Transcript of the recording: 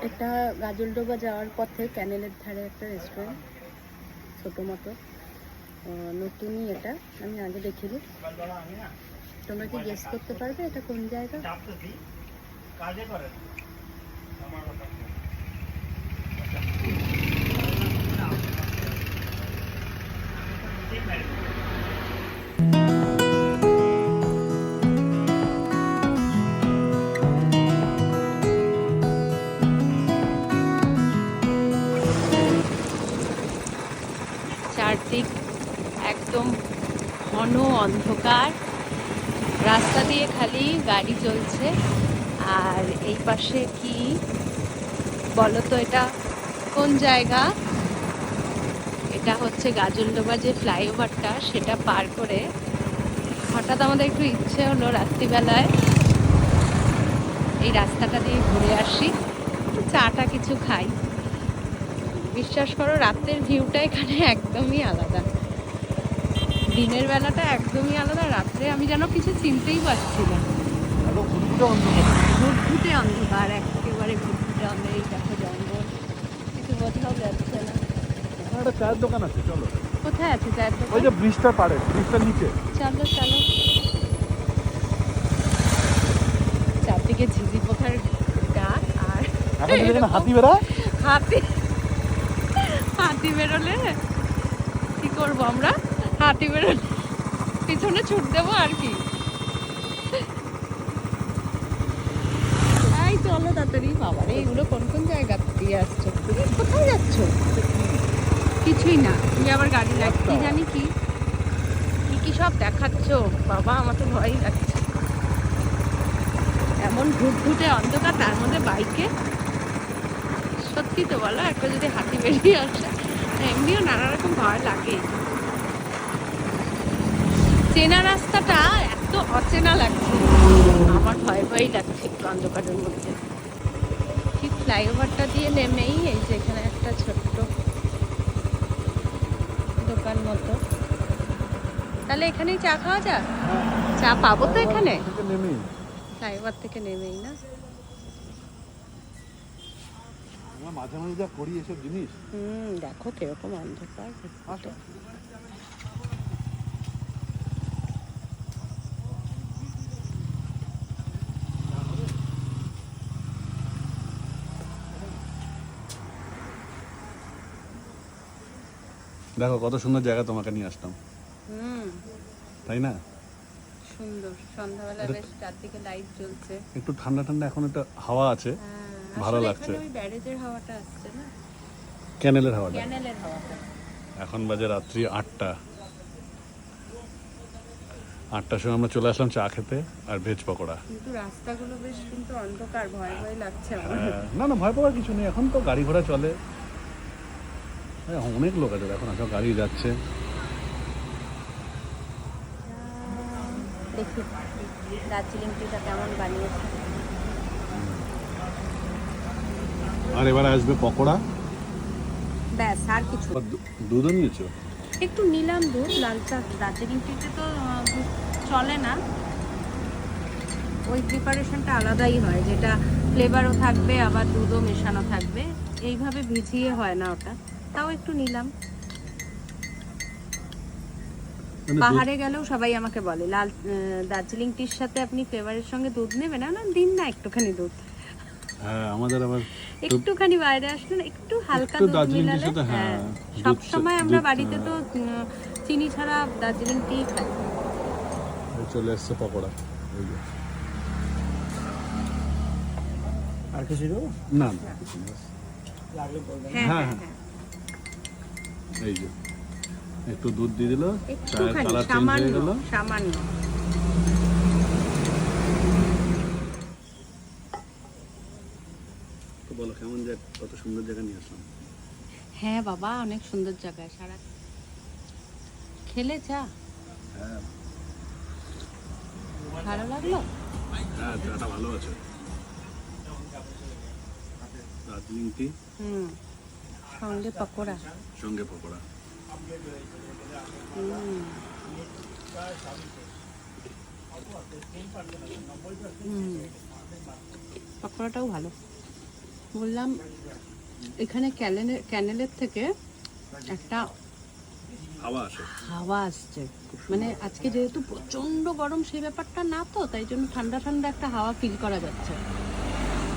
এটা গাজলডোবা যাওয়ার পথে ক্যানেলের ধারে একটা রেস্টুরেন্ট, ছোটো মতো, নতুনই। এটা আমি আগে দেখিনি। তোমরা কি গেস করতে পারবে এটা কোন জায়গা? চারদিক একদম ঘন অন্ধকার, রাস্তা দিয়ে খালি গাড়ি চলছে। আর এই পাশে কি বলো তো, এটা কোন জায়গা? এটা হচ্ছে গাজলডোবা যে ফ্লাইওভারটা, সেটা পার করে হঠাৎ আমাদের একটু ইচ্ছে হলো রাত্রিবেলায় এই রাস্তাটা দিয়ে ঘুরে আসি, চাটা কিছু খাই। বিশ্বাস করো, রাতের ভিউটা এখানে একদমই আলাদা। দিনের বেলাটা একদমই আলাদা, রাত্রে আমি যেন কিছু চিনতেই পারছি না। ঘুটঘুটে অন্ধকার, একেবারে ঘুটঘুটে অন্ধকার। এই দেখো জঙ্গল, কিছু বোঝাও যাচ্ছে না। একটা চায়ের দোকান আছে, চলো। কোথায় আছে চায়ের দোকান? ওই যে ব্রিজটার পাড়ে, ব্রিজটার নিচে। চলো চলো। চারদিকে ঝিঝি পোকার ডাক। আর হাতি বেড়ায়, হাতি বেরোলে কি করবো আমরা? হাতি বেরোলে পিছনে ছুট দেবো আর কি। এই চলো তাড়াতাড়ি। বাবারে, এগুলো কোন কোন জায়গা দিয়ে আসছো? তুমি কোথায় যাচ্ছ? কিছুই না, তুমি আবার গাড়ি লাগছে জানি কি কি সব দেখাচ্ছ। বাবা, আমার তো ভয়ই লাগছে। এমন ঘুটঘুটে অন্ধকার, তার মধ্যে বাইকে। সত্যি তো বলো, একটা যদি হাতি বেরিয়ে আসে, এমনিও নানা রকম ভয় লাগে। চেনা রাস্তাটা এত অচেনা লাগছে, আমার ভয় ভয়ই লাগছে একটু অন্ধকারের মধ্যে। ঠিক ফ্লাইওভারটা দিয়ে নেমেই এই যে এখানে একটা ছোট্ট দোকান মতো। তাহলে এখানেই চা খাওয়া যাক। চা পাবো তো এখানে? ফ্লাইওভার থেকে নেমেই না? মাঝে মাঝে যা করি এসব জিনিস। দেখো কিরকম অন্ধকার। দেখো কত সুন্দর জায়গা তোমাকে নিয়ে আসলাম, তাই না? সুন্দর সন্ধ্যাবেলা, বেশ চারদিকে লাইট জ্বলছে, একটু ঠান্ডা ঠান্ডা, এখন একটা হাওয়া আছে, ভালো লাগছে। ওই ব্যারেজের হাওয়াটা আসছে না, ক্যানেলের হাওয়াটা। ক্যানেলের হাওয়াটা। এখন বাজে রাত্রি 8টা। 8টার সময় আমরা চলে আসলাম চা খেতে আর ভেজ পকোড়া। কিন্তু রাস্তাগুলো বেশ কিন্তু অন্ধকার, ভয় ভয় লাগছে আমার। না না, ভয় পাওয়ার কিছু নেই, এখন তো গাড়ি ঘোড়া চলে। অনেক লোক আছে, এখন সব গাড়ি যাচ্ছে। দেখি দার্জিলিং টিটা কেমন বানিয়েছে। আর এবার আসবে পকোড়া, ব্যাস, আর কিছু। দুধও নিয়েছো? একটু নিলাম দুধ, লাল চা। দার্জিলিং টিতে তো দুধ চলে না, ওই প্রিপারেশনটা আলাদাই হয়, যেটা ফ্লেভারও থাকবে আবার দুধও মেশানো থাকবে। এইভাবে ভিজিয়ে হয় না ওটা, তাও একটু নিলাম। পাহাড়ে গেলেও সবাই আমাকে বলে, দার্জিলিং টির সাথে আপনি ফ্লেভারের সঙ্গে দুধ নেবেন না? দিন না একটুখানি দুধ। হ্যাঁ, আমাদের আবার একটুখানি বাইরে আসলে একটু হালকা দুধ মিলালে। হ্যাঁ, সব সময় আমরা বাড়িতে তো চিনি ছাড়া দার্জিলিং টি খাই। চলে এসছে পকোড়া। আর কিছু দেবো? না, হ্যাঁ হ্যাঁ হ্যাঁ, হ্যাঁ, এই যে একটু দুধ দিয়ে দিল, চায়ের একটুখানি, কালার চেঞ্জ সামান্য হয়ে গেল। সামান্য। তো বলো কেমন জায়গা, কত সুন্দর জায়গা নিয়ে আসলাম। হ্যাঁ বাবা, অনেক সুন্দর জায়গায়। সারা খেলে চা? হ্যাঁ ভালো লাগলো? হ্যাঁ, চাটা ভালো আছে। দার্জিলিং টি, সঙ্গে পকোড়া। সঙ্গে পকোড়া। পকোড়াটাও ভালো। বললাম এখানে ক্যানেলের থেকে একটা হাওয়া আসে। হাওয়া আসছে, মানে আজকে যেহেতু প্রচন্ড গরম সেই ব্যাপারটা না, তো তাই জন্য ঠান্ডা ঠান্ডা একটা হাওয়া ফিল করা যাচ্ছে।